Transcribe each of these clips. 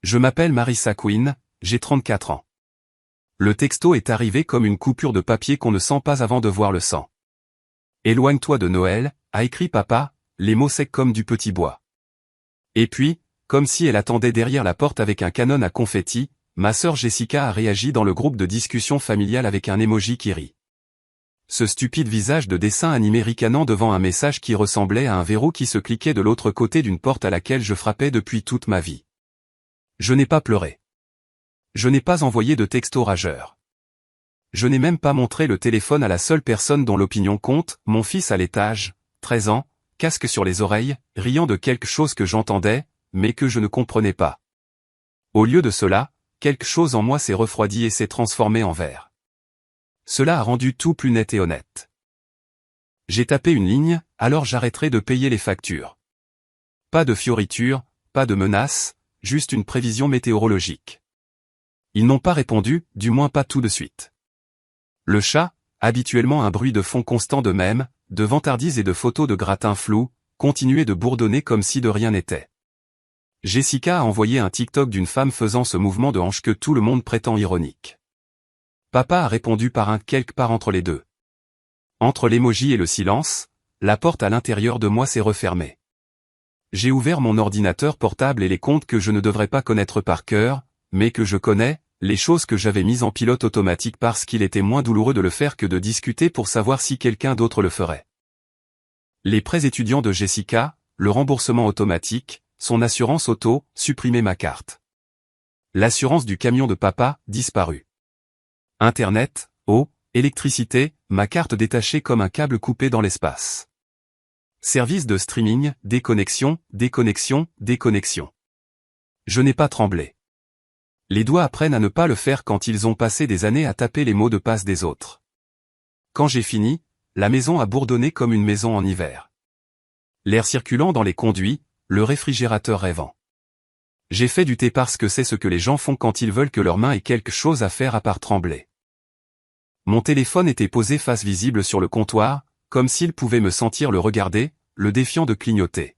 Je m'appelle Marissa Quinn, j'ai 34 ans. Le texto est arrivé comme une coupure de papier qu'on ne sent pas avant de voir le sang. Éloigne-toi de Noël, a écrit papa, les mots secs comme du petit bois. Et puis, comme si elle attendait derrière la porte avec un canon à confetti, ma sœur Jessica a réagi dans le groupe de discussion familiale avec un emoji qui rit. Ce stupide visage de dessin animé ricanant devant un message qui ressemblait à un verrou qui se cliquait de l'autre côté d'une porte à laquelle je frappais depuis toute ma vie. Je n'ai pas pleuré. Je n'ai pas envoyé de texto rageur. Je n'ai même pas montré le téléphone à la seule personne dont l'opinion compte, mon fils à l'étage, 13 ans, casque sur les oreilles, riant de quelque chose que j'entendais, mais que je ne comprenais pas. Au lieu de cela, quelque chose en moi s'est refroidi et s'est transformé en verre. Cela a rendu tout plus net et honnête. J'ai tapé une ligne, alors j'arrêterai de payer les factures. Pas de fioritures, pas de menaces, juste une prévision météorologique. Ils n'ont pas répondu, du moins pas tout de suite. Le chat, habituellement un bruit de fond constant de mèmes, de vantardises et de photos de gratins flous, continuait de bourdonner comme si de rien n'était. Jessica a envoyé un TikTok d'une femme faisant ce mouvement de hanche que tout le monde prétend ironique. Papa a répondu par un quelque part entre les deux. Entre l'émoji et le silence, la porte à l'intérieur de moi s'est refermée. J'ai ouvert mon ordinateur portable et les comptes que je ne devrais pas connaître par cœur, mais que je connais, les choses que j'avais mises en pilote automatique parce qu'il était moins douloureux de le faire que de discuter pour savoir si quelqu'un d'autre le ferait. Les prêts étudiants de Jessica, le remboursement automatique, son assurance auto, supprimer ma carte. L'assurance du camion de papa, disparu. Internet, eau, électricité, ma carte détachée comme un câble coupé dans l'espace. Service de streaming, déconnexion, déconnexion, déconnexion. Je n'ai pas tremblé. Les doigts apprennent à ne pas le faire quand ils ont passé des années à taper les mots de passe des autres. Quand j'ai fini, la maison a bourdonné comme une maison en hiver. L'air circulant dans les conduits, le réfrigérateur rêvant. J'ai fait du thé parce que c'est ce que les gens font quand ils veulent que leurs mains aient quelque chose à faire à part trembler. Mon téléphone était posé face visible sur le comptoir, comme s'il pouvait me sentir le regarder, le défiant de clignoter.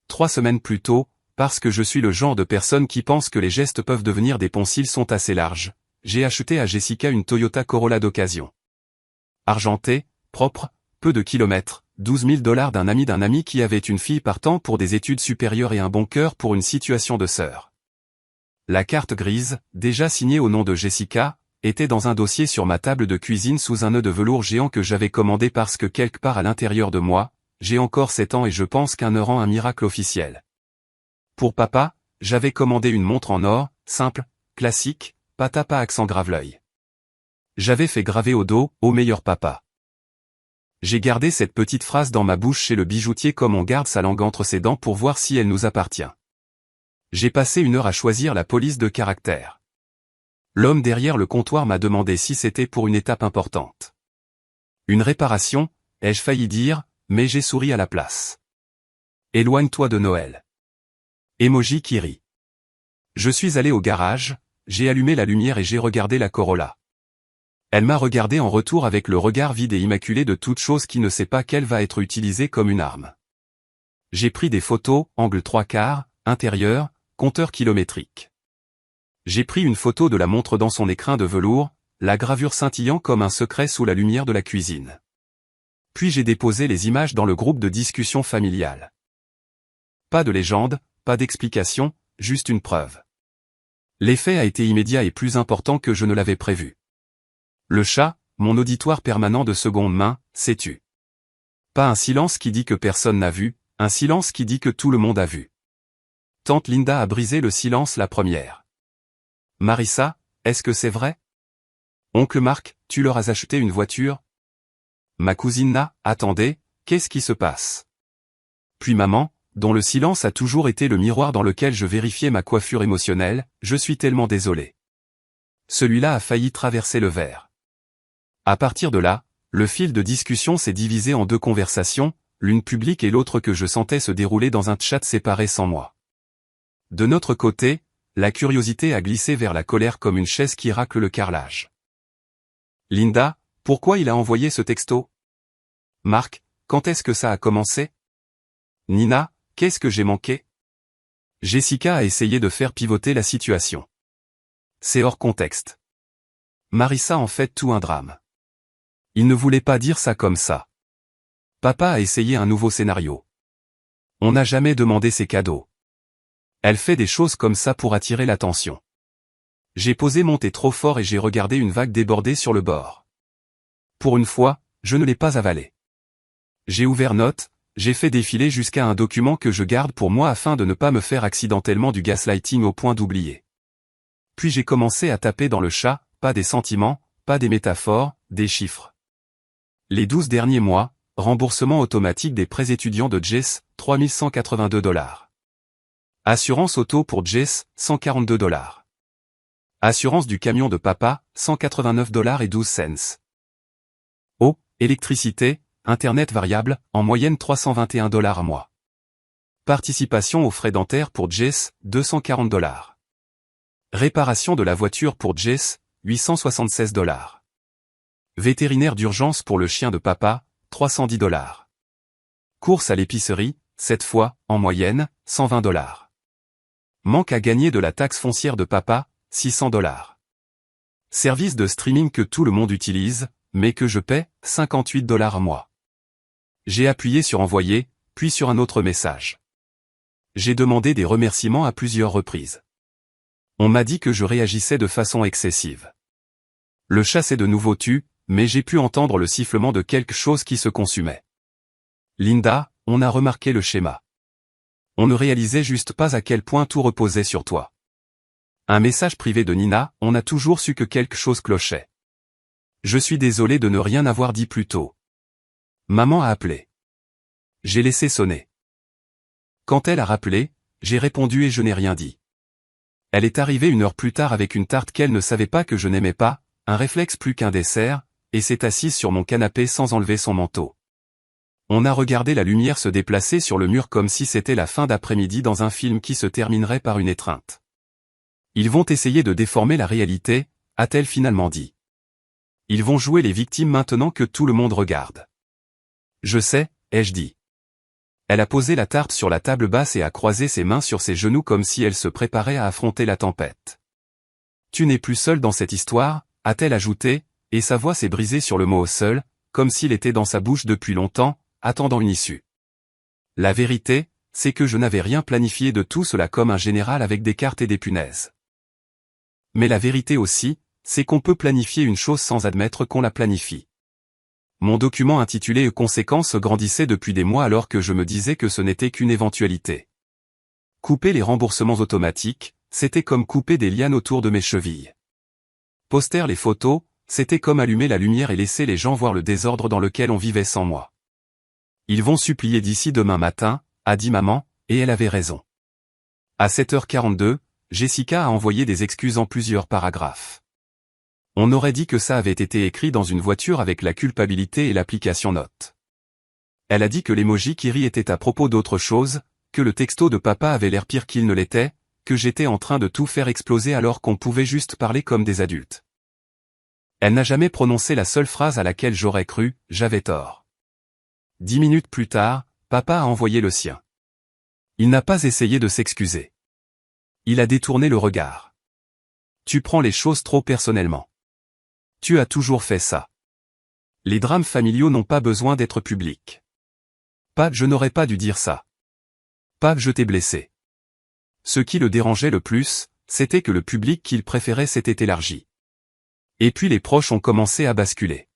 3 semaines plus tôt, parce que je suis le genre de personne qui pense que les gestes peuvent devenir des ponts s'ils sont assez larges, j'ai acheté à Jessica une Toyota Corolla d'occasion. Argentée, propre, peu de kilomètres, 12 000 $ d'un ami qui avait une fille partant pour des études supérieures et un bon cœur pour une situation de sœur. La carte grise, déjà signée au nom de Jessica, était dans un dossier sur ma table de cuisine sous un nœud de velours géant que j'avais commandé parce que quelque part à l'intérieur de moi, j'ai encore 7 ans et je pense qu'un heure rend un miracle officiel. Pour papa, j'avais commandé une montre en or, simple, classique, pas accent grave l'œil. J'avais fait graver au dos, au meilleur papa. J'ai gardé cette petite phrase dans ma bouche chez le bijoutier comme on garde sa langue entre ses dents pour voir si elle nous appartient. J'ai passé 1 heure à choisir la police de caractère. L'homme derrière le comptoir m'a demandé si c'était pour une étape importante. Une réparation, ai-je failli dire, mais j'ai souri à la place. Éloigne-toi de Noël. Emoji qui rit. Je suis allé au garage, j'ai allumé la lumière et j'ai regardé la Corolla. Elle m'a regardé en retour avec le regard vide et immaculé de toute chose qui ne sait pas qu'elle va être utilisée comme une arme. J'ai pris des photos, angle 3/4, intérieur, compteur kilométrique. J'ai pris une photo de la montre dans son écrin de velours, la gravure scintillant comme un secret sous la lumière de la cuisine. Puis j'ai déposé les images dans le groupe de discussion familiale. Pas de légende, pas d'explication, juste une preuve. L'effet a été immédiat et plus important que je ne l'avais prévu. Le chat, mon auditoire permanent de seconde main, s'est tu. Pas un silence qui dit que personne n'a vu, un silence qui dit que tout le monde a vu. Tante Linda a brisé le silence la première. Marissa, est-ce que c'est vrai? Oncle Marc, tu leur as acheté une voiture? Ma cousine Na, attendez, qu'est-ce qui se passe? Puis maman, dont le silence a toujours été le miroir dans lequel je vérifiais ma coiffure émotionnelle, je suis tellement désolé. Celui-là a failli traverser le verre. À partir de là, le fil de discussion s'est divisé en 2 conversations, l'une publique et l'autre que je sentais se dérouler dans un chat séparé sans moi. De notre côté, la curiosité a glissé vers la colère comme une chaise qui racle le carrelage. Linda, pourquoi il a envoyé ce texto? Marc, quand est-ce que ça a commencé? Nina, qu'est-ce que j'ai manqué? Jessica a essayé de faire pivoter la situation. C'est hors contexte. Marissa en fait tout un drame. Il ne voulait pas dire ça comme ça. Papa a essayé un nouveau scénario. On n'a jamais demandé ses cadeaux. Elle fait des choses comme ça pour attirer l'attention. J'ai posé mon thé trop fort et j'ai regardé une vague déborder sur le bord. Pour une fois, je ne l'ai pas avalé. J'ai ouvert Notes, j'ai fait défiler jusqu'à un document que je garde pour moi afin de ne pas me faire accidentellement du gaslighting au point d'oublier. Puis j'ai commencé à taper dans le chat, pas des sentiments, pas des métaphores, des chiffres. Les 12 derniers mois, remboursement automatique des prêts étudiants de Jess, $3182. Assurance auto pour Jess, $142. Assurance du camion de papa, $189,12. Eau, électricité, Internet variable, en moyenne $321 à mois. Participation aux frais dentaires pour Jess, $240. Réparation de la voiture pour Jess, $876. Vétérinaire d'urgence pour le chien de papa, $310. Course à l'épicerie, cette fois, en moyenne, $120. Manque à gagner de la taxe foncière de papa, $600. Service de streaming que tout le monde utilise, mais que je paie, $58 à mois. J'ai appuyé sur envoyer, puis sur un autre message. J'ai demandé des remerciements à plusieurs reprises. On m'a dit que je réagissais de façon excessive. Le chat s'est de nouveau tu, mais j'ai pu entendre le sifflement de quelque chose qui se consumait. Linda, on a remarqué le schéma. On ne réalisait juste pas à quel point tout reposait sur toi. Un message privé de Nina, on a toujours su que quelque chose clochait. Je suis désolé de ne rien avoir dit plus tôt. Maman a appelé. J'ai laissé sonner. Quand elle a rappelé, j'ai répondu et je n'ai rien dit. Elle est arrivée 1 heure plus tard avec une tarte qu'elle ne savait pas que je n'aimais pas, un réflexe plus qu'un dessert, et s'est assise sur mon canapé sans enlever son manteau. On a regardé la lumière se déplacer sur le mur comme si c'était la fin d'après-midi dans un film qui se terminerait par une étreinte. Ils vont essayer de déformer la réalité, a-t-elle finalement dit. Ils vont jouer les victimes maintenant que tout le monde regarde. Je sais, ai-je dit. Elle a posé la tarte sur la table basse et a croisé ses mains sur ses genoux comme si elle se préparait à affronter la tempête. Tu n'es plus seul dans cette histoire, a-t-elle ajouté, et sa voix s'est brisée sur le mot seul, comme s'il était dans sa bouche depuis longtemps, attendant une issue. La vérité, c'est que je n'avais rien planifié de tout cela comme un général avec des cartes et des punaises. Mais la vérité aussi, c'est qu'on peut planifier une chose sans admettre qu'on la planifie. Mon document intitulé Conséquences grandissait depuis des mois alors que je me disais que ce n'était qu'une éventualité. Couper les remboursements automatiques, c'était comme couper des lianes autour de mes chevilles. Poster les photos, c'était comme allumer la lumière et laisser les gens voir le désordre dans lequel on vivait sans moi. Ils vont supplier d'ici demain matin, a dit maman, et elle avait raison. À 7h42, Jessica a envoyé des excuses en plusieurs paragraphes. On aurait dit que ça avait été écrit dans une voiture avec la culpabilité et l'application Notes. Elle a dit que l'emoji qui rit était à propos d'autre chose, que le texto de papa avait l'air pire qu'il ne l'était, que j'étais en train de tout faire exploser alors qu'on pouvait juste parler comme des adultes. Elle n'a jamais prononcé la seule phrase à laquelle j'aurais cru, j'avais tort. 10 minutes plus tard, papa a envoyé le sien. Il n'a pas essayé de s'excuser. Il a détourné le regard. Tu prends les choses trop personnellement. Tu as toujours fait ça. Les drames familiaux n'ont pas besoin d'être publics. Pas que je n'aurais pas dû dire ça. Pas que je t'ai blessé. Ce qui le dérangeait le plus, c'était que le public qu'il préférait s'était élargi. Et puis les proches ont commencé à basculer.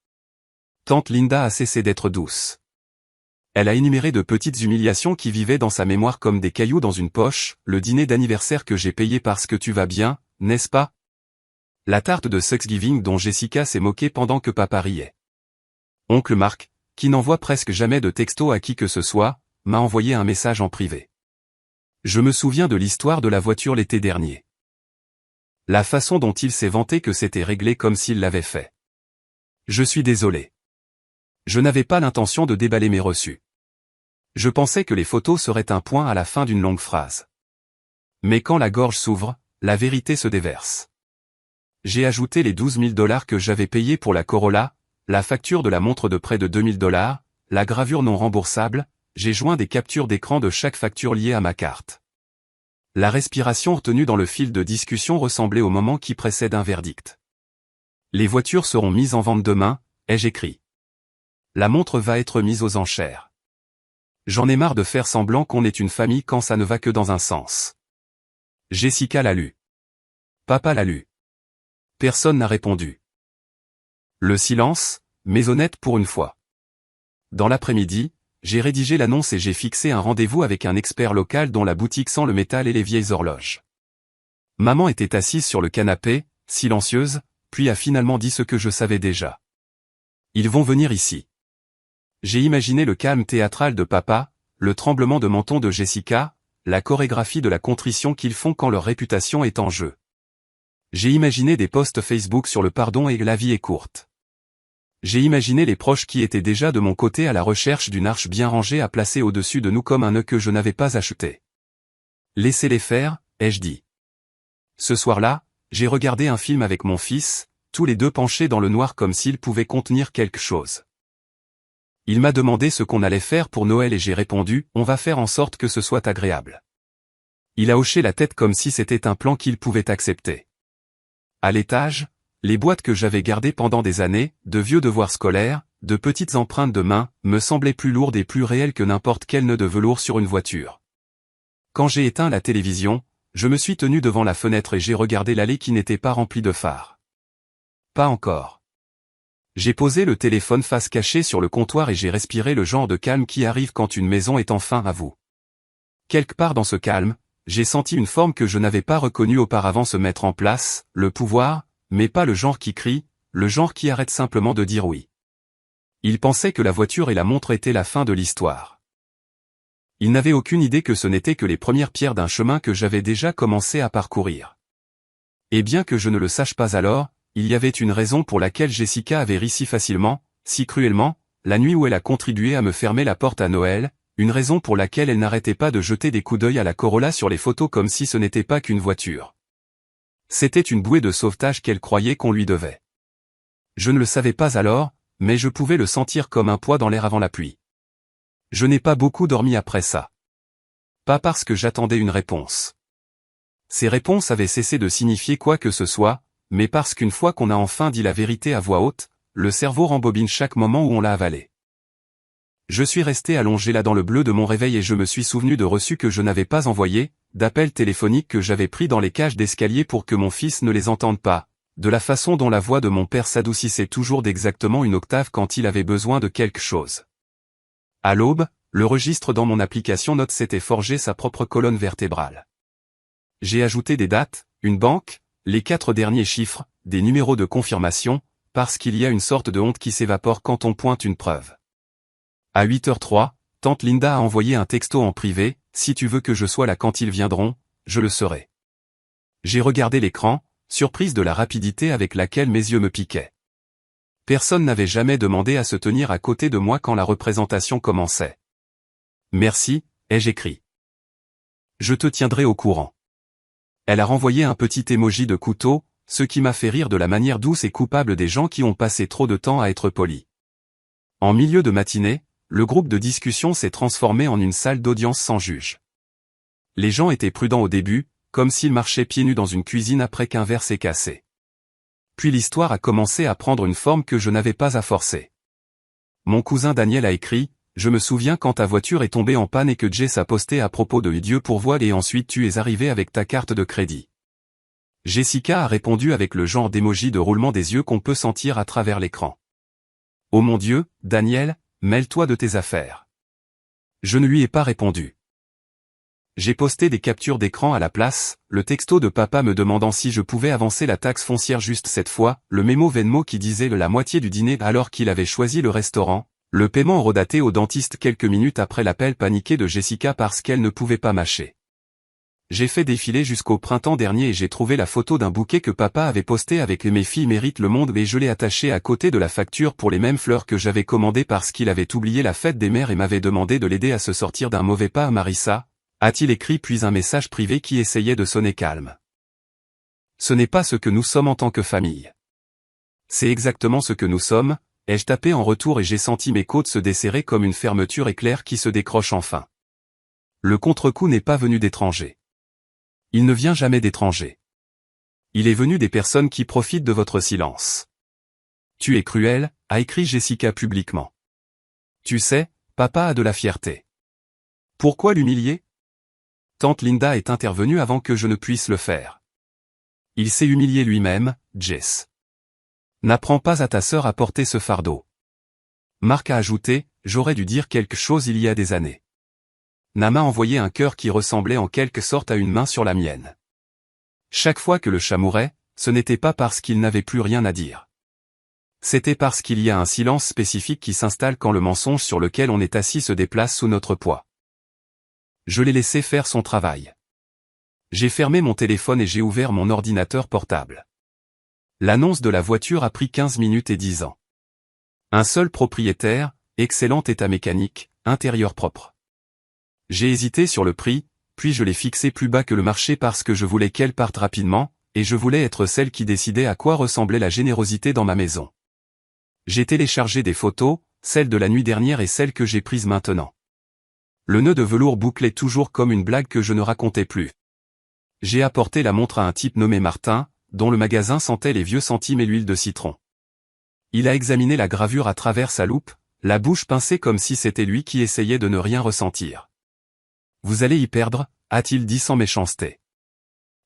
Tante Linda a cessé d'être douce. Elle a énuméré de petites humiliations qui vivaient dans sa mémoire comme des cailloux dans une poche, le dîner d'anniversaire que j'ai payé parce que tu vas bien, n'est-ce pas? La tarte de Thanksgiving dont Jessica s'est moquée pendant que papa riait. Oncle Marc, qui n'envoie presque jamais de texto à qui que ce soit, m'a envoyé un message en privé. Je me souviens de l'histoire de la voiture l'été dernier. La façon dont il s'est vanté que c'était réglé comme s'il l'avait fait. Je suis désolé. Je n'avais pas l'intention de déballer mes reçus. Je pensais que les photos seraient un point à la fin d'une longue phrase. Mais quand la gorge s'ouvre, la vérité se déverse. J'ai ajouté les $12 000 que j'avais payés pour la Corolla, la facture de la montre de près de $2000, la gravure non remboursable, j'ai joint des captures d'écran de chaque facture liée à ma carte. La respiration retenue dans le fil de discussion ressemblait au moment qui précède un verdict. Les voitures seront mises en vente demain, ai-je écrit. La montre va être mise aux enchères. J'en ai marre de faire semblant qu'on est une famille quand ça ne va que dans un sens. Jessica l'a lu. Papa l'a lu. Personne n'a répondu. Le silence, mais honnête pour une fois. Dans l'après-midi, j'ai rédigé l'annonce et j'ai fixé un rendez-vous avec un expert local dont la boutique sent le métal et les vieilles horloges. Maman était assise sur le canapé, silencieuse, puis a finalement dit ce que je savais déjà. Ils vont venir ici. J'ai imaginé le calme théâtral de papa, le tremblement de menton de Jessica, la chorégraphie de la contrition qu'ils font quand leur réputation est en jeu. J'ai imaginé des posts Facebook sur le pardon et la vie est courte. J'ai imaginé les proches qui étaient déjà de mon côté à la recherche d'une arche bien rangée à placer au-dessus de nous comme un nœud que je n'avais pas acheté. Laissez-les faire, ai-je dit. Ce soir-là, j'ai regardé un film avec mon fils, tous les deux penchés dans le noir comme s'ils pouvaient contenir quelque chose. Il m'a demandé ce qu'on allait faire pour Noël et j'ai répondu, on va faire en sorte que ce soit agréable. Il a hoché la tête comme si c'était un plan qu'il pouvait accepter. À l'étage, les boîtes que j'avais gardées pendant des années, de vieux devoirs scolaires, de petites empreintes de main, me semblaient plus lourdes et plus réelles que n'importe quel nœud de velours sur une voiture. Quand j'ai éteint la télévision, je me suis tenu devant la fenêtre et j'ai regardé l'allée qui n'était pas remplie de phares. Pas encore. J'ai posé le téléphone face cachée sur le comptoir et j'ai respiré le genre de calme qui arrive quand une maison est enfin à vous. Quelque part dans ce calme, j'ai senti une forme que je n'avais pas reconnue auparavant se mettre en place, le pouvoir, mais pas le genre qui crie, le genre qui arrête simplement de dire oui. Il pensait que la voiture et la montre étaient la fin de l'histoire. Il n'avait aucune idée que ce n'étaient que les premières pierres d'un chemin que j'avais déjà commencé à parcourir. Et bien que je ne le sache pas alors, il y avait une raison pour laquelle Jessica avait ri si facilement, si cruellement, la nuit où elle a contribué à me fermer la porte à Noël, une raison pour laquelle elle n'arrêtait pas de jeter des coups d'œil à la Corolla sur les photos comme si ce n'était pas qu'une voiture. C'était une bouée de sauvetage qu'elle croyait qu'on lui devait. Je ne le savais pas alors, mais je pouvais le sentir comme un poids dans l'air avant la pluie. Je n'ai pas beaucoup dormi après ça. Pas parce que j'attendais une réponse. Ces réponses avaient cessé de signifier quoi que ce soit, mais parce qu'une fois qu'on a enfin dit la vérité à voix haute, le cerveau rembobine chaque moment où on l'a avalé. Je suis resté allongé là dans le bleu de mon réveil et je me suis souvenu de reçus que je n'avais pas envoyés, d'appels téléphoniques que j'avais pris dans les cages d'escalier pour que mon fils ne les entende pas, de la façon dont la voix de mon père s'adoucissait toujours d'exactement une octave quand il avait besoin de quelque chose. À l'aube, le registre dans mon application Notes s'était forgé sa propre colonne vertébrale. J'ai ajouté des dates, une banque, les 4 derniers chiffres, des numéros de confirmation, parce qu'il y a une sorte de honte qui s'évapore quand on pointe une preuve. À 8h03, tante Linda a envoyé un texto en privé, si tu veux que je sois là quand ils viendront, je le serai. J'ai regardé l'écran, surprise de la rapidité avec laquelle mes yeux me piquaient. Personne n'avait jamais demandé à se tenir à côté de moi quand la représentation commençait. Merci, ai-je écrit. Je te tiendrai au courant. Elle a renvoyé un petit emoji de couteau, ce qui m'a fait rire de la manière douce et coupable des gens qui ont passé trop de temps à être polis. En milieu de matinée, le groupe de discussion s'est transformé en une salle d'audience sans juge. Les gens étaient prudents au début, comme s'ils marchaient pieds nus dans une cuisine après qu'un verre s'est cassé. Puis l'histoire a commencé à prendre une forme que je n'avais pas à forcer. Mon cousin Daniel a écrit, « Je me souviens quand ta voiture est tombée en panne et que Jess a posté à propos de Dieu pourvoit et ensuite tu es arrivé avec ta carte de crédit. » Jessica a répondu avec le genre d'émoji de roulement des yeux qu'on peut sentir à travers l'écran. « Oh mon Dieu, Daniel, mêle-toi de tes affaires. » Je ne lui ai pas répondu. J'ai posté des captures d'écran à la place, le texto de papa me demandant si je pouvais avancer la taxe foncière juste cette fois, le mémo Venmo qui disait la moitié du dîner alors qu'il avait choisi le restaurant, le paiement redaté au dentiste quelques minutes après l'appel paniqué de Jessica parce qu'elle ne pouvait pas mâcher. J'ai fait défiler jusqu'au printemps dernier et j'ai trouvé la photo d'un bouquet que papa avait posté avec mes filles méritent le monde et je l'ai attaché à côté de la facture pour les mêmes fleurs que j'avais commandées parce qu'il avait oublié la fête des mères et m'avait demandé de l'aider à se sortir d'un mauvais pas à Marissa, a-t-il écrit puis un message privé qui essayait de sonner calme. Ce n'est pas ce que nous sommes en tant que famille. C'est exactement ce que nous sommes, ai-je tapé en retour et j'ai senti mes côtes se desserrer comme une fermeture éclair qui se décroche enfin. Le contre-coup n'est pas venu d'étrangers. Il ne vient jamais d'étrangers. Il est venu des personnes qui profitent de votre silence. Tu es cruel, a écrit Jessica publiquement. Tu sais, papa a de la fierté. Pourquoi l'humilier? Tante Linda est intervenue avant que je ne puisse le faire. Il s'est humilié lui-même, Jess. N'apprends pas à ta sœur à porter ce fardeau. Marc a ajouté, j'aurais dû dire quelque chose il y a des années. Nama a envoyé un cœur qui ressemblait en quelque sorte à une main sur la mienne. Chaque fois que le chat mourait, ce n'était pas parce qu'il n'avait plus rien à dire. C'était parce qu'il y a un silence spécifique qui s'installe quand le mensonge sur lequel on est assis se déplace sous notre poids. Je l'ai laissé faire son travail. J'ai fermé mon téléphone et j'ai ouvert mon ordinateur portable. L'annonce de la voiture a pris 15 minutes et 10 ans. Un seul propriétaire, excellent état mécanique, intérieur propre. J'ai hésité sur le prix, puis je l'ai fixé plus bas que le marché parce que je voulais qu'elle parte rapidement, et je voulais être celle qui décidait à quoi ressemblait la générosité dans ma maison. J'ai téléchargé des photos, celles de la nuit dernière et celles que j'ai prises maintenant. Le nœud de velours bouclait toujours comme une blague que je ne racontais plus. J'ai apporté la montre à un type nommé Martin, dont le magasin sentait les vieux centimes et l'huile de citron. Il a examiné la gravure à travers sa loupe, la bouche pincée comme si c'était lui qui essayait de ne rien ressentir. Vous allez y perdre, a-t-il dit sans méchanceté.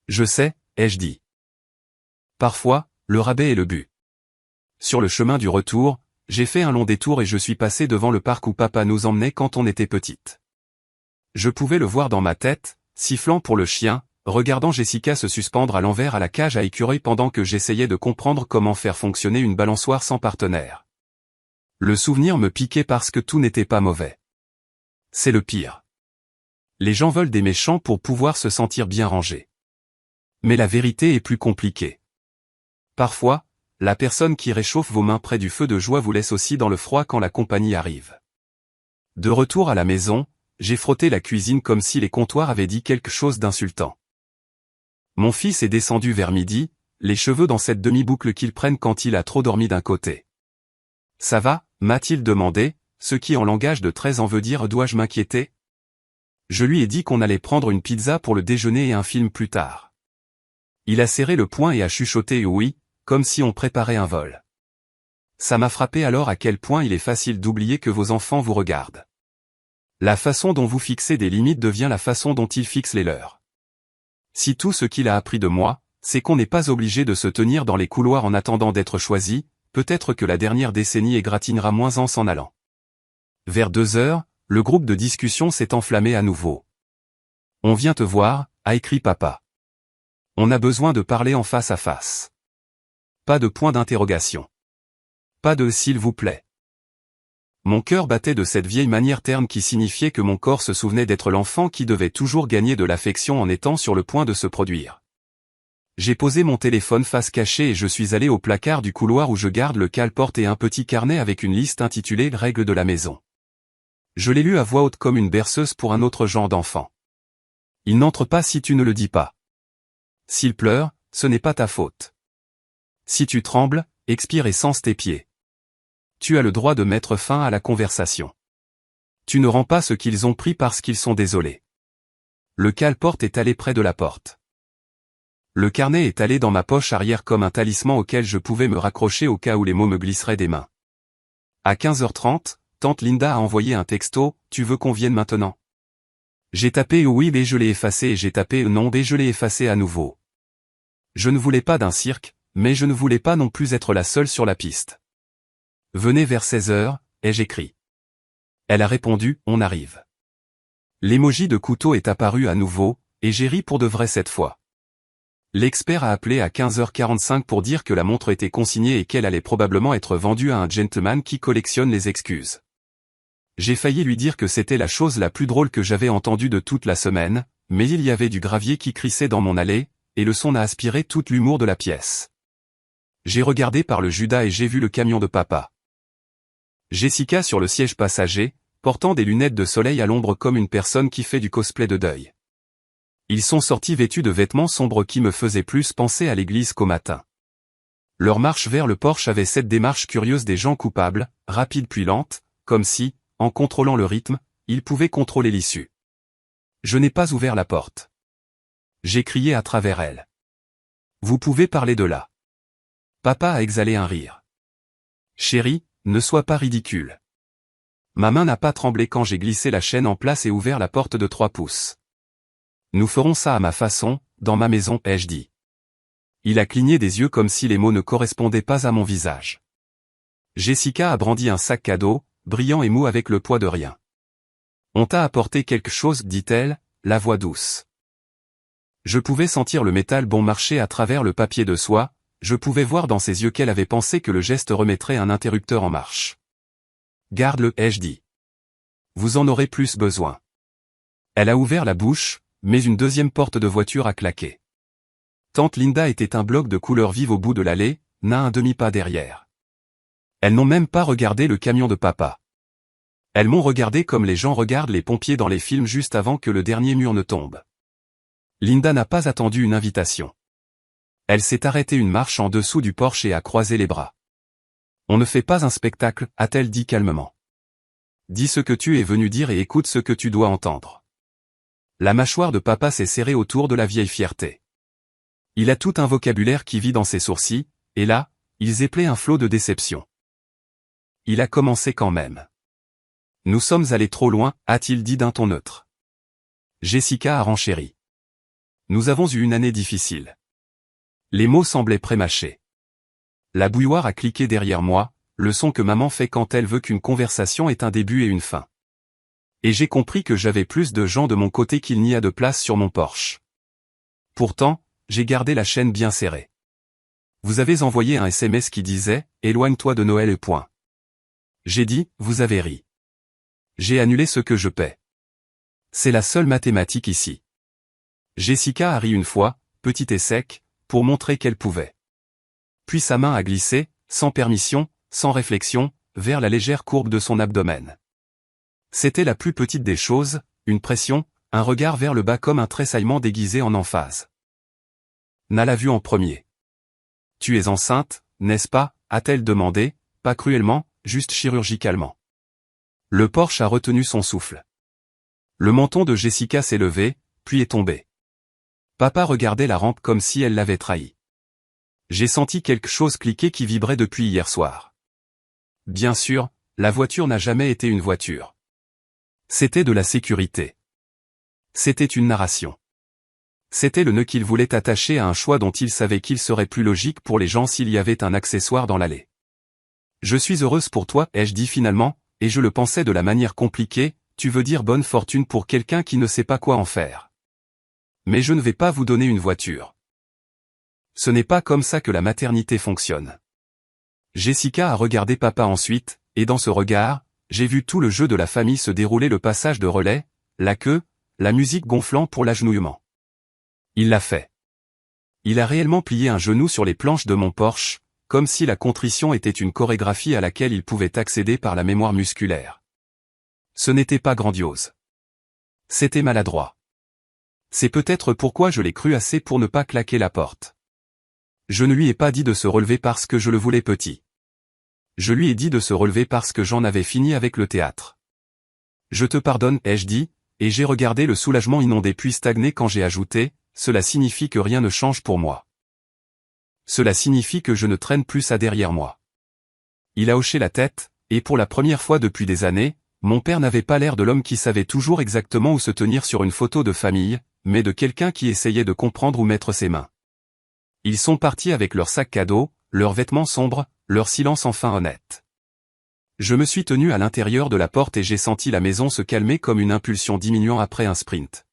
Je sais, ai-je dit. Parfois, le rabais est le but. Sur le chemin du retour, j'ai fait un long détour et je suis passé devant le parc où papa nous emmenait quand on était petite. Je pouvais le voir dans ma tête, sifflant pour le chien, regardant Jessica se suspendre à l'envers à la cage à écureuils pendant que j'essayais de comprendre comment faire fonctionner une balançoire sans partenaire. Le souvenir me piquait parce que tout n'était pas mauvais. C'est le pire. Les gens veulent des méchants pour pouvoir se sentir bien rangés. Mais la vérité est plus compliquée. Parfois, la personne qui réchauffe vos mains près du feu de joie vous laisse aussi dans le froid quand la compagnie arrive. De retour à la maison, j'ai frotté la cuisine comme si les comptoirs avaient dit quelque chose d'insultant. Mon fils est descendu vers midi, les cheveux dans cette demi-boucle qu'ils prennent quand il a trop dormi d'un côté. Ça va, m'a-t-il demandé, ce qui en langage de 13 ans veut dire dois-je m'inquiéter? Je lui ai dit qu'on allait prendre une pizza pour le déjeuner et un film plus tard. Il a serré le poing et a chuchoté oui, comme si on préparait un vol. Ça m'a frappé alors à quel point il est facile d'oublier que vos enfants vous regardent. La façon dont vous fixez des limites devient la façon dont ils fixent les leurs. Si tout ce qu'il a appris de moi, c'est qu'on n'est pas obligé de se tenir dans les couloirs en attendant d'être choisi, peut-être que la dernière décennie égratignera moins en s'en allant. Vers 2 heures, le groupe de discussion s'est enflammé à nouveau. On vient te voir, a écrit papa. On a besoin de parler en face à face. Pas de point d'interrogation. Pas de s'il vous plaît. Mon cœur battait de cette vieille manière terne qui signifiait que mon corps se souvenait d'être l'enfant qui devait toujours gagner de l'affection en étant sur le point de se produire. J'ai posé mon téléphone face cachée et je suis allé au placard du couloir où je garde le cale-porte et un petit carnet avec une liste intitulée « Règles de la maison ». Je l'ai lu à voix haute comme une berceuse pour un autre genre d'enfant. Il n'entre pas si tu ne le dis pas. S'il pleure, ce n'est pas ta faute. Si tu trembles, expire et sens tes pieds. Tu as le droit de mettre fin à la conversation. Tu ne rends pas ce qu'ils ont pris parce qu'ils sont désolés. Le cale-porte est allé près de la porte. Le carnet est allé dans ma poche arrière comme un talisman auquel je pouvais me raccrocher au cas où les mots me glisseraient des mains. À 15h30, tante Linda a envoyé un texto, tu veux qu'on vienne maintenant? J'ai tapé oui mais je l'ai effacé et j'ai tapé non mais je l'ai effacé à nouveau. Je ne voulais pas d'un cirque, mais je ne voulais pas non plus être la seule sur la piste. Venez vers 16h, ai-je écrit. Elle a répondu, on arrive. L'emoji de couteau est apparu à nouveau, et j'ai ri pour de vrai cette fois. L'expert a appelé à 15h45 pour dire que la montre était consignée et qu'elle allait probablement être vendue à un gentleman qui collectionne les excuses. J'ai failli lui dire que c'était la chose la plus drôle que j'avais entendue de toute la semaine, mais il y avait du gravier qui crissait dans mon allée, et le son a aspiré tout l'humour de la pièce. J'ai regardé par le Judas et j'ai vu le camion de papa. Jessica sur le siège passager, portant des lunettes de soleil à l'ombre comme une personne qui fait du cosplay de deuil. Ils sont sortis vêtus de vêtements sombres qui me faisaient plus penser à l'église qu'au matin. Leur marche vers le porche avait cette démarche curieuse des gens coupables, rapide puis lente, comme si, en contrôlant le rythme, ils pouvaient contrôler l'issue. Je n'ai pas ouvert la porte. J'ai crié à travers elle. Vous pouvez parler de là. Papa a exhalé un rire. Chérie, ne sois pas ridicule. Ma main n'a pas tremblé quand j'ai glissé la chaîne en place et ouvert la porte de 3 pouces. Nous ferons ça à ma façon, dans ma maison, ai-je dit. Il a cligné des yeux comme si les mots ne correspondaient pas à mon visage. Jessica a brandi un sac cadeau, brillant et mou avec le poids de rien. On t'a apporté quelque chose, dit-elle, la voix douce. Je pouvais sentir le métal bon marché à travers le papier de soie, je pouvais voir dans ses yeux qu'elle avait pensé que le geste remettrait un interrupteur en marche. Garde-le, ai-je dit. Vous en aurez plus besoin. Elle a ouvert la bouche, mais une deuxième porte de voiture a claqué. Tante Linda était un bloc de couleur vive au bout de l'allée, n'a un demi-pas derrière. Elles n'ont même pas regardé le camion de papa. Elles m'ont regardé comme les gens regardent les pompiers dans les films juste avant que le dernier mur ne tombe. Linda n'a pas attendu une invitation. Elle s'est arrêtée une marche en dessous du porche et a croisé les bras. On ne fait pas un spectacle, a-t-elle dit calmement. Dis ce que tu es venu dire et écoute ce que tu dois entendre. La mâchoire de papa s'est serrée autour de la vieille fierté. Il a tout un vocabulaire qui vit dans ses sourcils, et là, ils éplaient un flot de déception. Il a commencé quand même. Nous sommes allés trop loin, a-t-il dit d'un ton neutre. Jessica a renchéri. Nous avons eu une année difficile. Les mots semblaient prémâchés. La bouilloire a cliqué derrière moi, le son que maman fait quand elle veut qu'une conversation ait un début et une fin. Et j'ai compris que j'avais plus de gens de mon côté qu'il n'y a de place sur mon porche. Pourtant, j'ai gardé la chaîne bien serrée. Vous avez envoyé un SMS qui disait « Éloigne-toi de Noël et point ». J'ai dit « Vous avez ri ». J'ai annulé ce que je paie. C'est la seule mathématique ici. Jessica a ri une fois, petite et sec, pour montrer qu'elle pouvait. Puis sa main a glissé, sans permission, sans réflexion, vers la légère courbe de son abdomen. C'était la plus petite des choses, une pression, un regard vers le bas comme un tressaillement déguisé en emphase. Na l'a vu en premier. Tu es enceinte, n'est-ce pas, a-t-elle demandé, pas cruellement, juste chirurgicalement. Le porche a retenu son souffle. Le menton de Jessica s'est levé, puis est tombé. Papa regardait la rampe comme si elle l'avait trahi. J'ai senti quelque chose cliquer qui vibrait depuis hier soir. Bien sûr, la voiture n'a jamais été une voiture. C'était de la sécurité. C'était une narration. C'était le nœud qu'il voulait attacher à un choix dont il savait qu'il serait plus logique pour les gens s'il y avait un accessoire dans l'allée. Je suis heureuse pour toi, ai-je dit finalement, et je le pensais de la manière compliquée, tu veux dire bonne fortune pour quelqu'un qui ne sait pas quoi en faire. Mais je ne vais pas vous donner une voiture. Ce n'est pas comme ça que la maternité fonctionne. Jessica a regardé papa ensuite, et dans ce regard, j'ai vu tout le jeu de la famille se dérouler, le passage de relais, la queue, la musique gonflant pour l'agenouillement. Il l'a fait. Il a réellement plié un genou sur les planches de mon Porsche, comme si la contrition était une chorégraphie à laquelle il pouvait accéder par la mémoire musculaire. Ce n'était pas grandiose. C'était maladroit. C'est peut-être pourquoi je l'ai cru assez pour ne pas claquer la porte. Je ne lui ai pas dit de se relever parce que je le voulais petit. Je lui ai dit de se relever parce que j'en avais fini avec le théâtre. Je te pardonne, ai-je dit, et j'ai regardé le soulagement inonder puis stagner quand j'ai ajouté, cela signifie que rien ne change pour moi. Cela signifie que je ne traîne plus ça derrière moi. Il a hoché la tête, et pour la première fois depuis des années, mon père n'avait pas l'air de l'homme qui savait toujours exactement où se tenir sur une photo de famille, mais de quelqu'un qui essayait de comprendre où mettre ses mains. Ils sont partis avec leur sac cadeau, leurs vêtements sombres, leur silence enfin honnête. Je me suis tenu à l'intérieur de la porte et j'ai senti la maison se calmer comme une impulsion diminuant après un sprint.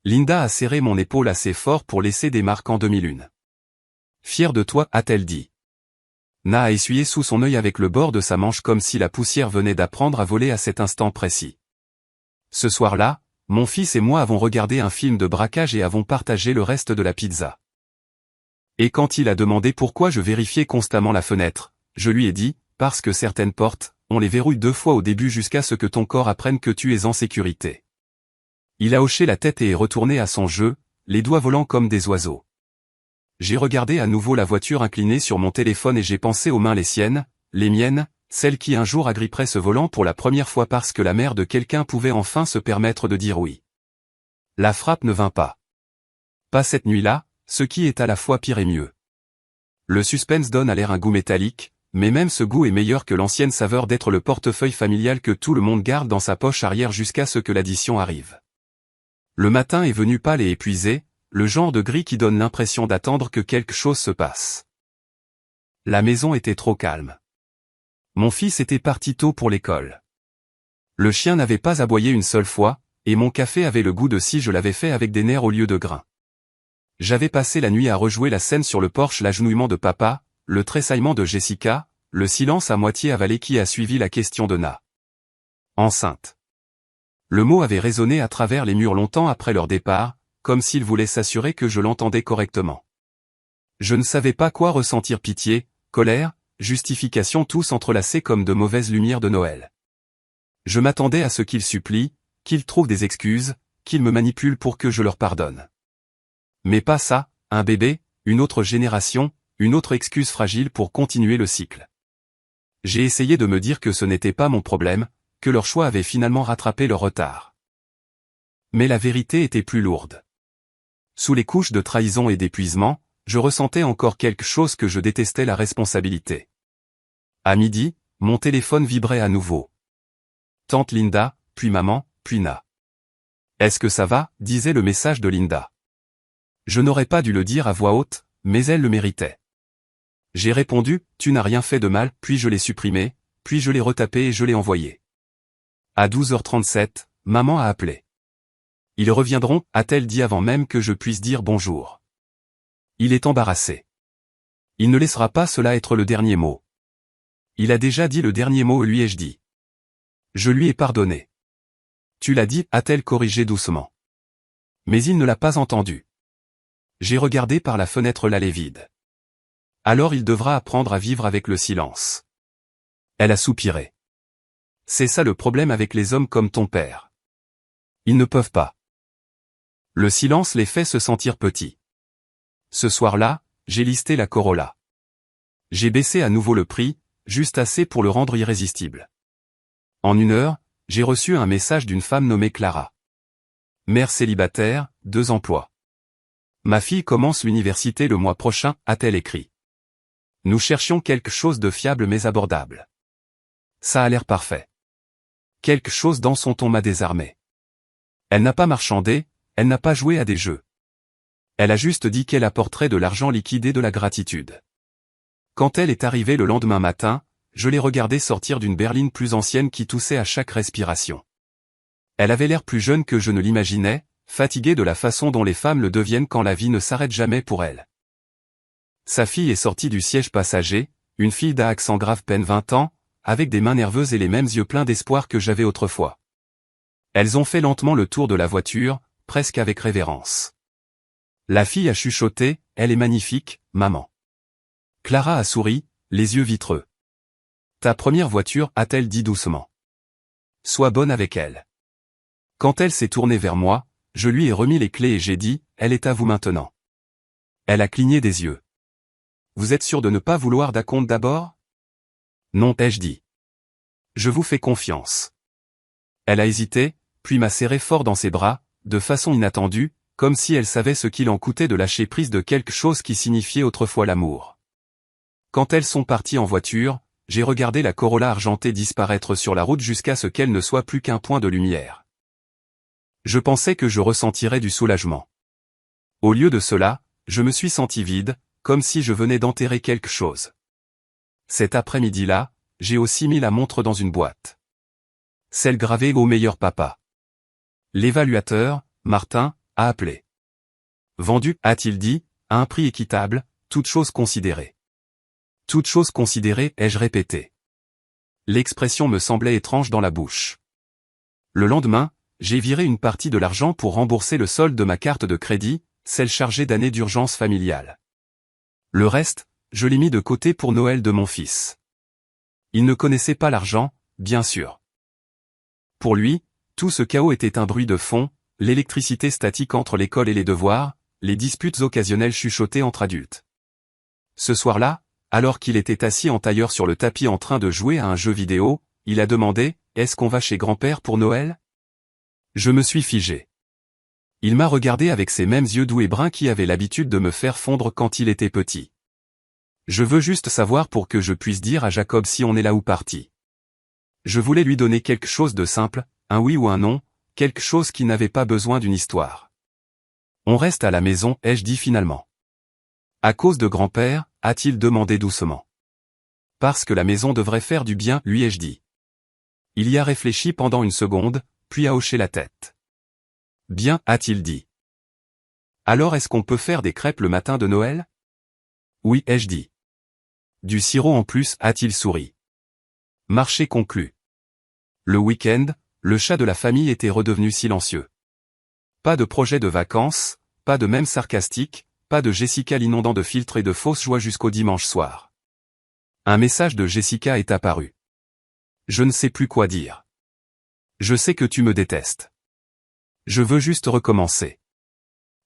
Linda a serré mon épaule assez fort pour laisser des marques en demi-lune. Fière de toi, a-t-elle dit. Na a essuyé sous son œil avec le bord de sa manche comme si la poussière venait d'apprendre à voler à cet instant précis. Ce soir-là, mon fils et moi avons regardé un film de braquage et avons partagé le reste de la pizza. Et quand il a demandé pourquoi je vérifiais constamment la fenêtre, je lui ai dit, parce que certaines portes, on les verrouille 2 fois au début jusqu'à ce que ton corps apprenne que tu es en sécurité. Il a hoché la tête et est retourné à son jeu, les doigts volant comme des oiseaux. J'ai regardé à nouveau la voiture inclinée sur mon téléphone et j'ai pensé aux mains, les siennes, les miennes, celles qui un jour agripperaient ce volant pour la première fois parce que la mère de quelqu'un pouvait enfin se permettre de dire oui. La frappe ne vint pas. Pas cette nuit-là, ce qui est à la fois pire et mieux. Le suspense donne à l'air un goût métallique, mais même ce goût est meilleur que l'ancienne saveur d'être le portefeuille familial que tout le monde garde dans sa poche arrière jusqu'à ce que l'addition arrive. Le matin est venu pâle et épuisé, le genre de gris qui donne l'impression d'attendre que quelque chose se passe. La maison était trop calme. Mon fils était parti tôt pour l'école. Le chien n'avait pas aboyé une seule fois, et mon café avait le goût de si je l'avais fait avec des nerfs au lieu de grains. J'avais passé la nuit à rejouer la scène sur le porche, l'agenouillement de papa, le tressaillement de Jessica, le silence à moitié avalé qui a suivi la question de Na. Enceinte. Le mot avait résonné à travers les murs longtemps après leur départ, comme s'il voulait s'assurer que je l'entendais correctement. Je ne savais pas quoi ressentir, pitié, colère, justification, tous entrelacés comme de mauvaises lumières de Noël. Je m'attendais à ce qu'ils supplient, qu'ils trouvent des excuses, qu'ils me manipulent pour que je leur pardonne. Mais pas ça, un bébé, une autre génération, une autre excuse fragile pour continuer le cycle. J'ai essayé de me dire que ce n'était pas mon problème, que leur choix avait finalement rattrapé leur retard. Mais la vérité était plus lourde. Sous les couches de trahison et d'épuisement, je ressentais encore quelque chose que je détestais, la responsabilité. À midi, mon téléphone vibrait à nouveau. Tante Linda, puis maman, puis Na. Est-ce que ça va, disait le message de Linda. Je n'aurais pas dû le dire à voix haute, mais elle le méritait. J'ai répondu, tu n'as rien fait de mal, puis je l'ai supprimé, puis je l'ai retapé et je l'ai envoyé. À 12h37, maman a appelé. Ils reviendront, a-t-elle dit avant même que je puisse dire bonjour. Il est embarrassé. Il ne laissera pas cela être le dernier mot. Il a déjà dit le dernier mot, lui ai-je dit. Je lui ai pardonné. Tu l'as dit, a-t-elle corrigé doucement. Mais il ne l'a pas entendu. J'ai regardé par la fenêtre l'allée vide. Alors il devra apprendre à vivre avec le silence. Elle a soupiré. C'est ça le problème avec les hommes comme ton père. Ils ne peuvent pas. Le silence les fait se sentir petits. Ce soir-là, j'ai listé la Corolla. J'ai baissé à nouveau le prix, juste assez pour le rendre irrésistible. En 1 heure, j'ai reçu un message d'une femme nommée Clara. Mère célibataire, 2 emplois. Ma fille commence l'université le mois prochain, a-t-elle écrit. Nous cherchions quelque chose de fiable mais abordable. Ça a l'air parfait. Quelque chose dans son ton m'a désarmé. Elle n'a pas marchandé, elle n'a pas joué à des jeux. Elle a juste dit qu'elle apporterait de l'argent liquide et de la gratitude. Quand elle est arrivée le lendemain matin, je l'ai regardée sortir d'une berline plus ancienne qui toussait à chaque respiration. Elle avait l'air plus jeune que je ne l'imaginais, fatiguée de la façon dont les femmes le deviennent quand la vie ne s'arrête jamais pour elle. Sa fille est sortie du siège passager, une fille d'à accent grave, peine 20 ans, avec des mains nerveuses et les mêmes yeux pleins d'espoir que j'avais autrefois. Elles ont fait lentement le tour de la voiture, presque avec révérence. La fille a chuchoté, elle est magnifique, maman. Clara a souri, les yeux vitreux. Ta première voiture, a-t-elle dit doucement. Sois bonne avec elle. Quand elle s'est tournée vers moi, je lui ai remis les clés et j'ai dit, elle est à vous maintenant. Elle a cligné des yeux. Vous êtes sûr de ne pas vouloir d'acompte d'abord? Non, ai-je dit. Je vous fais confiance. Elle a hésité, puis m'a serré fort dans ses bras, de façon inattendue, comme si elle savait ce qu'il en coûtait de lâcher prise de quelque chose qui signifiait autrefois l'amour. Quand elles sont parties en voiture, j'ai regardé la Corolla argentée disparaître sur la route jusqu'à ce qu'elle ne soit plus qu'un point de lumière. Je pensais que je ressentirais du soulagement. Au lieu de cela, je me suis senti vide, comme si je venais d'enterrer quelque chose. Cet après-midi-là, j'ai aussi mis la montre dans une boîte. Celle gravée au meilleur papa. L'évaluateur, Martin, a appelé. Vendu, a-t-il dit, à un prix équitable, toute chose considérée. Toute chose considérée, ai-je répété. L'expression me semblait étrange dans la bouche. Le lendemain, j'ai viré une partie de l'argent pour rembourser le solde de ma carte de crédit, celle chargée d'années d'urgence familiale. Le reste, je l'ai mis de côté pour Noël de mon fils. Il ne connaissait pas l'argent, bien sûr. Pour lui, tout ce chaos était un bruit de fond, l'électricité statique entre l'école et les devoirs, les disputes occasionnelles chuchotées entre adultes. Ce soir-là, alors qu'il était assis en tailleur sur le tapis en train de jouer à un jeu vidéo, il a demandé « Est-ce qu'on va chez grand-père pour Noël ?» Je me suis figé. Il m'a regardé avec ses mêmes yeux doux et bruns qui avaient l'habitude de me faire fondre quand il était petit. Je veux juste savoir pour que je puisse dire à Jacob si on est là ou parti. Je voulais lui donner quelque chose de simple, un oui ou un non, quelque chose qui n'avait pas besoin d'une histoire. On reste à la maison, ai-je dit finalement. À cause de grand-père, a-t-il demandé doucement. Parce que la maison devrait faire du bien, lui ai-je dit. Il y a réfléchi pendant une seconde, puis a hoché la tête. Bien, a-t-il dit. Alors est-ce qu'on peut faire des crêpes le matin de Noël? Oui, ai-je dit. Du sirop en plus, a-t-il souri. Marché conclu. Le week-end, le chat de la famille était redevenu silencieux. Pas de projet de vacances, pas de mème sarcastique, pas de Jessica l'inondant de filtres et de fausses joies jusqu'au dimanche soir. Un message de Jessica est apparu. Je ne sais plus quoi dire. Je sais que tu me détestes. Je veux juste recommencer.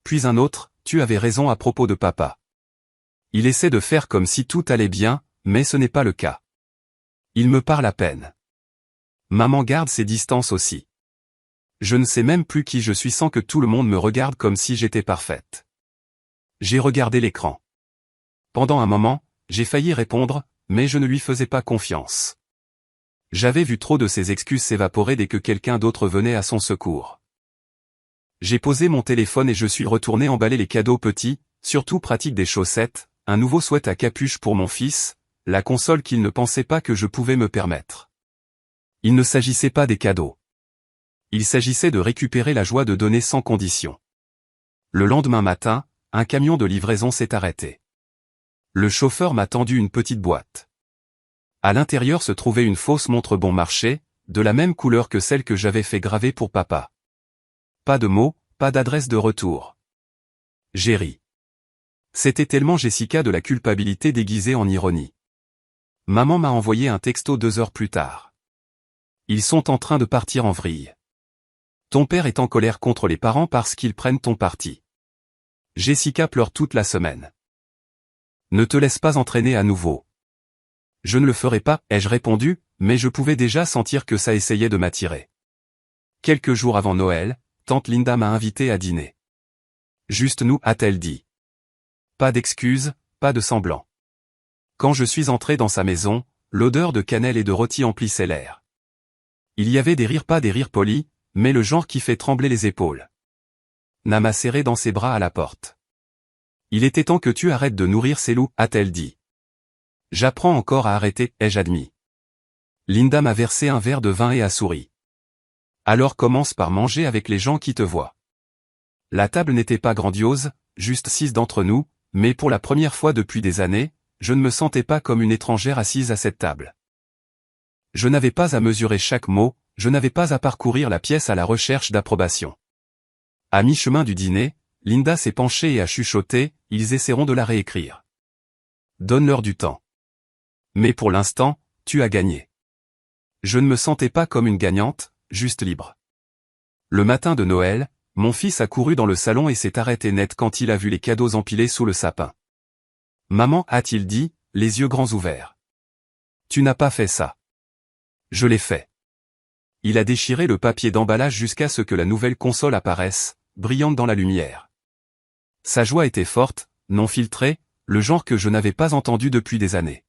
Puis un autre, tu avais raison à propos de papa. Il essaie de faire comme si tout allait bien, mais ce n'est pas le cas. Il me parle à peine. Maman garde ses distances aussi. Je ne sais même plus qui je suis sans que tout le monde me regarde comme si j'étais parfaite. J'ai regardé l'écran. Pendant un moment, j'ai failli répondre, mais je ne lui faisais pas confiance. J'avais vu trop de ses excuses s'évaporer dès que quelqu'un d'autre venait à son secours. J'ai posé mon téléphone et je suis retourné emballer les cadeaux petits, surtout pratique des chaussettes, un nouveau sweat à capuche pour mon fils, la console qu'il ne pensait pas que je pouvais me permettre. Il ne s'agissait pas des cadeaux. Il s'agissait de récupérer la joie de donner sans condition. Le lendemain matin, un camion de livraison s'est arrêté. Le chauffeur m'a tendu une petite boîte. À l'intérieur se trouvait une fausse montre bon marché, de la même couleur que celle que j'avais fait graver pour papa. Pas de mots, pas d'adresse de retour. J'ai ri. C'était tellement Jessica de la culpabilité déguisée en ironie. Maman m'a envoyé un texto 2 heures plus tard. Ils sont en train de partir en vrille. Ton père est en colère contre les parents parce qu'ils prennent ton parti. Jessica pleure toute la semaine. Ne te laisse pas entraîner à nouveau. Je ne le ferai pas, ai-je répondu, mais je pouvais déjà sentir que ça essayait de m'attirer. Quelques jours avant Noël, tante Linda m'a invité à dîner. Juste nous, a-t-elle dit. Pas d'excuses, pas de semblant. Quand je suis entré dans sa maison, l'odeur de cannelle et de rôti emplissait l'air. Il y avait des rires, pas des rires polis, mais le genre qui fait trembler les épaules. Nam m'a serré dans ses bras à la porte. Il était temps que tu arrêtes de nourrir ces loups, a-t-elle dit. J'apprends encore à arrêter, ai-je admis. Linda m'a versé un verre de vin et a souri. Alors commence par manger avec les gens qui te voient. La table n'était pas grandiose, juste 6 d'entre nous, mais pour la première fois depuis des années, je ne me sentais pas comme une étrangère assise à cette table. Je n'avais pas à mesurer chaque mot, je n'avais pas à parcourir la pièce à la recherche d'approbation. À mi-chemin du dîner, Linda s'est penchée et a chuchoté, ils essaieront de la réécrire. Donne-leur du temps. Mais pour l'instant, tu as gagné. Je ne me sentais pas comme une gagnante, juste libre. Le matin de Noël, mon fils a couru dans le salon et s'est arrêté net quand il a vu les cadeaux empilés sous le sapin. Maman, a-t-il dit, les yeux grands ouverts. Tu n'as pas fait ça. Je l'ai fait. Il a déchiré le papier d'emballage jusqu'à ce que la nouvelle console apparaisse, brillante dans la lumière. Sa joie était forte, non filtrée, le genre que je n'avais pas entendu depuis des années.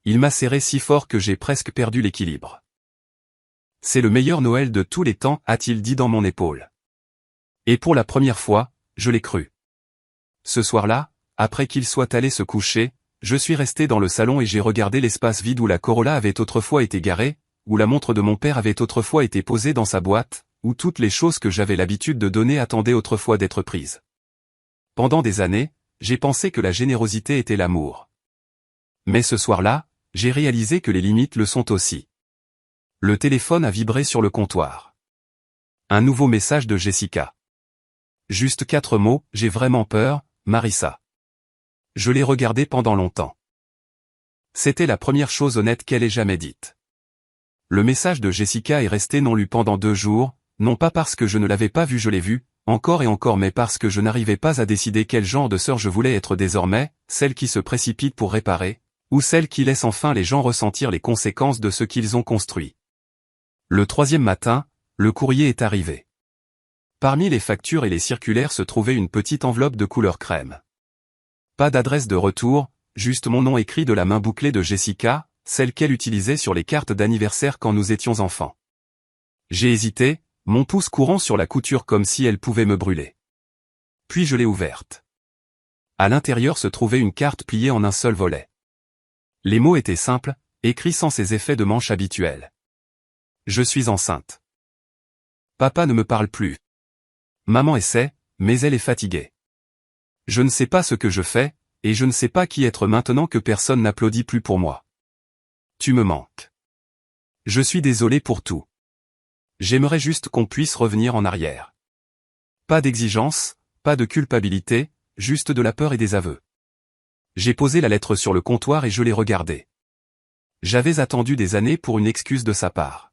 Il m'a serré si fort que j'ai presque perdu l'équilibre. C'est le meilleur Noël de tous les temps, a-t-il dit dans mon épaule. Et pour la première fois, je l'ai cru. Ce soir-là, après qu'il soit allé se coucher, je suis resté dans le salon et j'ai regardé l'espace vide où la Corolla avait autrefois été garée, où la montre de mon père avait autrefois été posée dans sa boîte, où toutes les choses que j'avais l'habitude de donner attendaient autrefois d'être prises. Pendant des années, j'ai pensé que la générosité était l'amour. Mais ce soir-là, j'ai réalisé que les limites le sont aussi. Le téléphone a vibré sur le comptoir. Un nouveau message de Jessica. Juste 4 mots, j'ai vraiment peur, Marissa. Je l'ai regardé pendant longtemps. C'était la première chose honnête qu'elle ait jamais dite. Le message de Jessica est resté non lu pendant 2 jours, non pas parce que je ne l'avais pas vu, je l'ai vu, encore et encore, mais parce que je n'arrivais pas à décider quel genre de sœur je voulais être désormais, celle qui se précipite pour réparer, ou celle qui laisse enfin les gens ressentir les conséquences de ce qu'ils ont construit. Le 3e matin, le courrier est arrivé. Parmi les factures et les circulaires se trouvait une petite enveloppe de couleur crème. Pas d'adresse de retour, juste mon nom écrit de la main bouclée de Jessica, celle qu'elle utilisait sur les cartes d'anniversaire quand nous étions enfants. J'ai hésité, mon pouce courant sur la couture comme si elle pouvait me brûler. Puis je l'ai ouverte. À l'intérieur se trouvait une carte pliée en un seul volet. Les mots étaient simples, écrits sans ces effets de manche habituels. Je suis enceinte. Papa ne me parle plus. Maman essaie, mais elle est fatiguée. Je ne sais pas ce que je fais, et je ne sais pas qui être maintenant que personne n'applaudit plus pour moi. Tu me manques. Je suis désolé pour tout. J'aimerais juste qu'on puisse revenir en arrière. Pas d'exigence, pas de culpabilité, juste de la peur et des aveux. J'ai posé la lettre sur le comptoir et je l'ai regardée. J'avais attendu des années pour une excuse de sa part.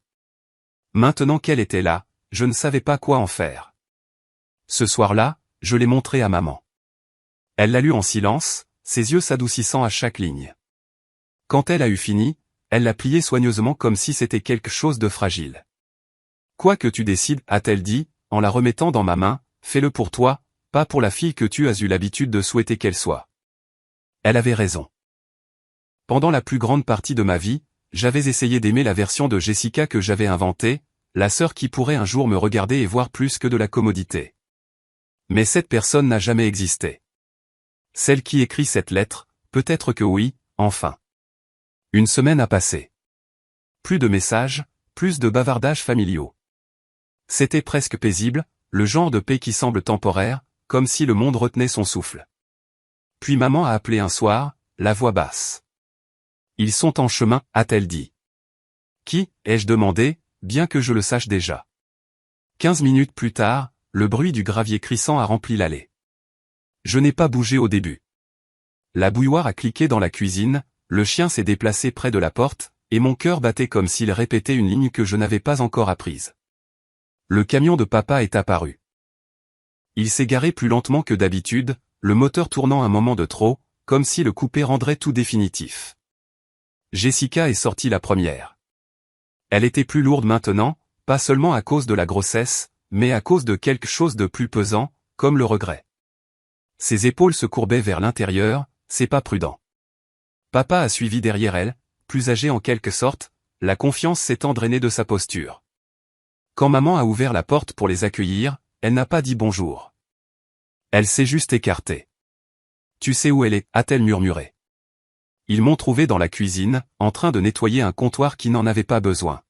Maintenant qu'elle était là, je ne savais pas quoi en faire. Ce soir-là, je l'ai montrée à maman. Elle l'a lu en silence, ses yeux s'adoucissant à chaque ligne. Quand elle a eu fini, elle l'a plié soigneusement comme si c'était quelque chose de fragile. Quoi que tu décides, a-t-elle dit, en la remettant dans ma main, fais-le pour toi, pas pour la fille que tu as eu l'habitude de souhaiter qu'elle soit. Elle avait raison. Pendant la plus grande partie de ma vie, j'avais essayé d'aimer la version de Jessica que j'avais inventée, la sœur qui pourrait un jour me regarder et voir plus que de la commodité. Mais cette personne n'a jamais existé. Celle qui écrit cette lettre, peut-être que oui, enfin. Une semaine a passé. Plus de messages, plus de bavardages familiaux. C'était presque paisible, le genre de paix qui semble temporaire, comme si le monde retenait son souffle. Puis maman a appelé un soir, la voix basse. Ils sont en chemin, a-t-elle dit. Qui, ai-je demandé, bien que je le sache déjà. 15 minutes plus tard, le bruit du gravier crissant a rempli l'allée. Je n'ai pas bougé au début. La bouilloire a cliqué dans la cuisine, le chien s'est déplacé près de la porte, et mon cœur battait comme s'il répétait une ligne que je n'avais pas encore apprise. Le camion de papa est apparu. Il s'est garé plus lentement que d'habitude, le moteur tournant un moment de trop, comme si le coupé rendrait tout définitif. Jessica est sortie la première. Elle était plus lourde maintenant, pas seulement à cause de la grossesse, mais à cause de quelque chose de plus pesant, comme le regret. Ses épaules se courbaient vers l'intérieur, c'est pas prudent. Papa a suivi derrière elle, plus âgé en quelque sorte, la confiance s'étant drainée de sa posture. Quand maman a ouvert la porte pour les accueillir, elle n'a pas dit bonjour. Elle s'est juste écartée. Tu sais où elle est, a-t-elle murmuré. Ils m'ont trouvé dans la cuisine, en train de nettoyer un comptoir qui n'en avait pas besoin.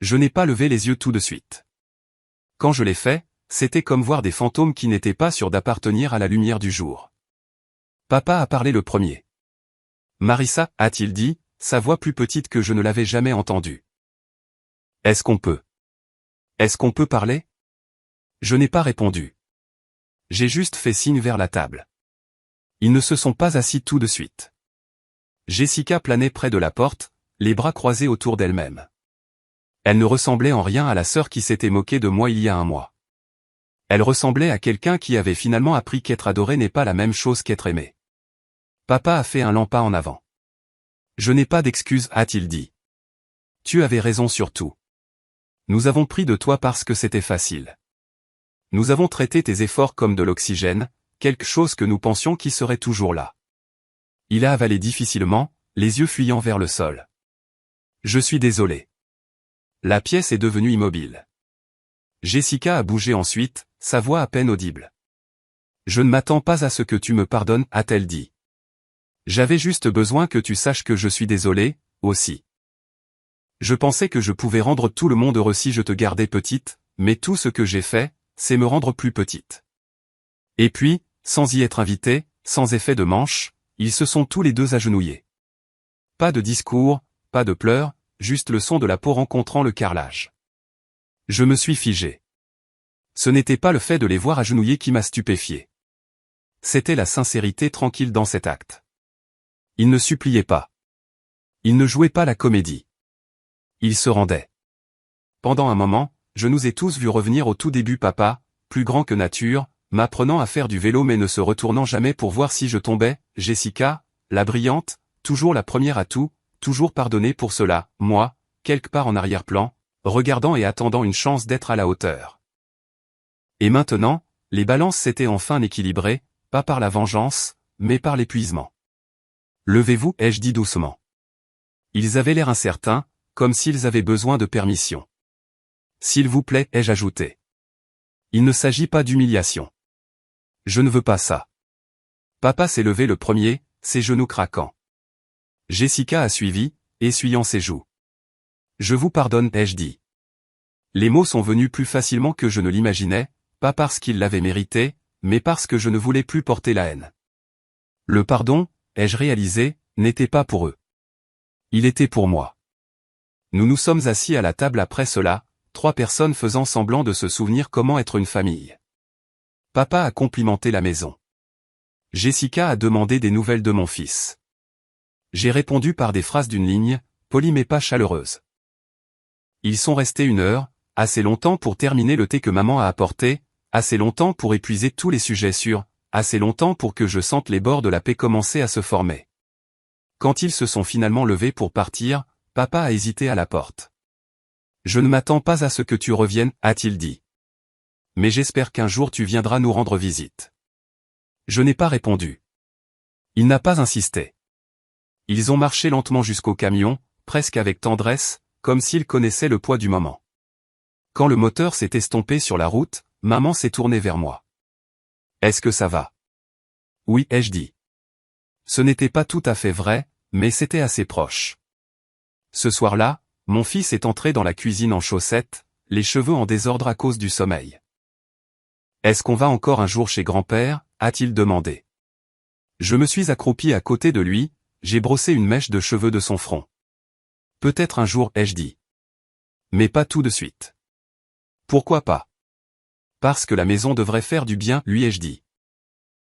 Je n'ai pas levé les yeux tout de suite. Quand je l'ai fait, c'était comme voir des fantômes qui n'étaient pas sûrs d'appartenir à la lumière du jour. Papa a parlé le premier. Marissa, a-t-il dit, sa voix plus petite que je ne l'avais jamais entendue. Est-ce qu'on peut parler? Je n'ai pas répondu. J'ai juste fait signe vers la table. Ils ne se sont pas assis tout de suite. Jessica planait près de la porte, les bras croisés autour d'elle-même. Elle ne ressemblait en rien à la sœur qui s'était moquée de moi il y a un mois. Elle ressemblait à quelqu'un qui avait finalement appris qu'être adoré n'est pas la même chose qu'être aimé. Papa a fait un lent pas en avant. Je n'ai pas d'excuses, a-t-il dit. Tu avais raison sur tout. Nous avons pris de toi parce que c'était facile. Nous avons traité tes efforts comme de l'oxygène, quelque chose que nous pensions qui serait toujours là. Il a avalé difficilement, les yeux fuyant vers le sol. Je suis désolé. La pièce est devenue immobile. Jessica a bougé ensuite, sa voix à peine audible. Je ne m'attends pas à ce que tu me pardonnes, a-t-elle dit. J'avais juste besoin que tu saches que je suis désolé, aussi. Je pensais que je pouvais rendre tout le monde heureux si je te gardais petite, mais tout ce que j'ai fait, c'est me rendre plus petite. Et puis, sans y être invité, sans effet de manche, ils se sont tous les deux agenouillés. Pas de discours, pas de pleurs, juste le son de la peau rencontrant le carrelage. Je me suis figé. Ce n'était pas le fait de les voir agenouillés qui m'a stupéfié. C'était la sincérité tranquille dans cet acte. Ils ne suppliaient pas. Ils ne jouaient pas la comédie. Ils se rendaient. Pendant un moment, je nous ai tous vus revenir au tout début papa, plus grand que nature, m'apprenant à faire du vélo mais ne se retournant jamais pour voir si je tombais, Jessica, la brillante, toujours la première à tout, toujours pardonnée pour cela, moi, quelque part en arrière-plan, regardant et attendant une chance d'être à la hauteur. Et maintenant, les balances s'étaient enfin équilibrées, pas par la vengeance, mais par l'épuisement. Levez-vous, ai-je dit doucement. Ils avaient l'air incertains, comme s'ils avaient besoin de permission. S'il vous plaît, ai-je ajouté. Il ne s'agit pas d'humiliation. Je ne veux pas ça. Papa s'est levé le premier, ses genoux craquant. Jessica a suivi, essuyant ses joues. Je vous pardonne, ai-je dit. Les mots sont venus plus facilement que je ne l'imaginais, pas parce qu'ils l'avaient mérité, mais parce que je ne voulais plus porter la haine. Le pardon, ai-je réalisé, n'était pas pour eux. Il était pour moi. Nous nous sommes assis à la table après cela, 3 personnes faisant semblant de se souvenir comment être une famille. Papa a complimenté la maison. Jessica a demandé des nouvelles de mon fils. J'ai répondu par des phrases d'une ligne, polies mais pas chaleureuses. Ils sont restés 1 heure, assez longtemps pour terminer le thé que maman a apporté, assez longtemps pour épuiser tous les sujets sûrs, assez longtemps pour que je sente les bords de la paix commencer à se former. Quand ils se sont finalement levés pour partir, papa a hésité à la porte. Je ne m'attends pas à ce que tu reviennes, a-t-il dit. Mais j'espère qu'un jour tu viendras nous rendre visite. Je n'ai pas répondu. Il n'a pas insisté. Ils ont marché lentement jusqu'au camion, presque avec tendresse, comme s'ils connaissaient le poids du moment. Quand le moteur s'est estompé sur la route, maman s'est tournée vers moi. Est-ce que ça va? Oui, ai-je dit. Ce n'était pas tout à fait vrai, mais c'était assez proche. Ce soir-là, mon fils est entré dans la cuisine en chaussettes, les cheveux en désordre à cause du sommeil. Est-ce qu'on va encore un jour chez grand-père, a-t-il demandé. Je me suis accroupi à côté de lui, j'ai brossé une mèche de cheveux de son front. Peut-être un jour, ai-je dit. Mais pas tout de suite. Pourquoi pas? Parce que la maison devrait faire du bien, lui ai-je dit.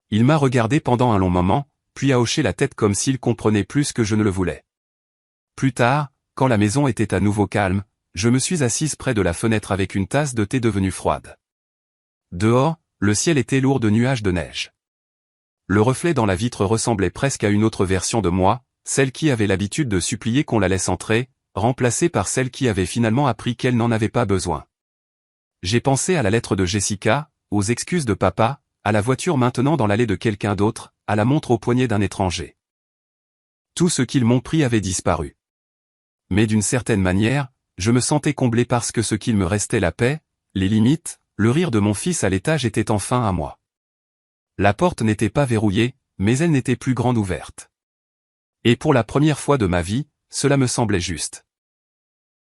Il m'a regardé pendant un long moment, puis a hoché la tête comme s'il comprenait plus que je ne le voulais. Plus tard, quand la maison était à nouveau calme, je me suis assise près de la fenêtre avec une tasse de thé devenue froide. Dehors, le ciel était lourd de nuages de neige. Le reflet dans la vitre ressemblait presque à une autre version de moi, celle qui avait l'habitude de supplier qu'on la laisse entrer, remplacée par celle qui avait finalement appris qu'elle n'en avait pas besoin. J'ai pensé à la lettre de Jessica, aux excuses de papa, à la voiture maintenant dans l'allée de quelqu'un d'autre, à la montre au poignet d'un étranger. Tout ce qu'ils m'ont pris avait disparu. Mais d'une certaine manière, je me sentais comblé parce que ce qu'il me restait, la paix, les limites, le rire de mon fils à l'étage était enfin à moi. La porte n'était pas verrouillée, mais elle n'était plus grande ouverte. Et pour la première fois de ma vie, cela me semblait juste.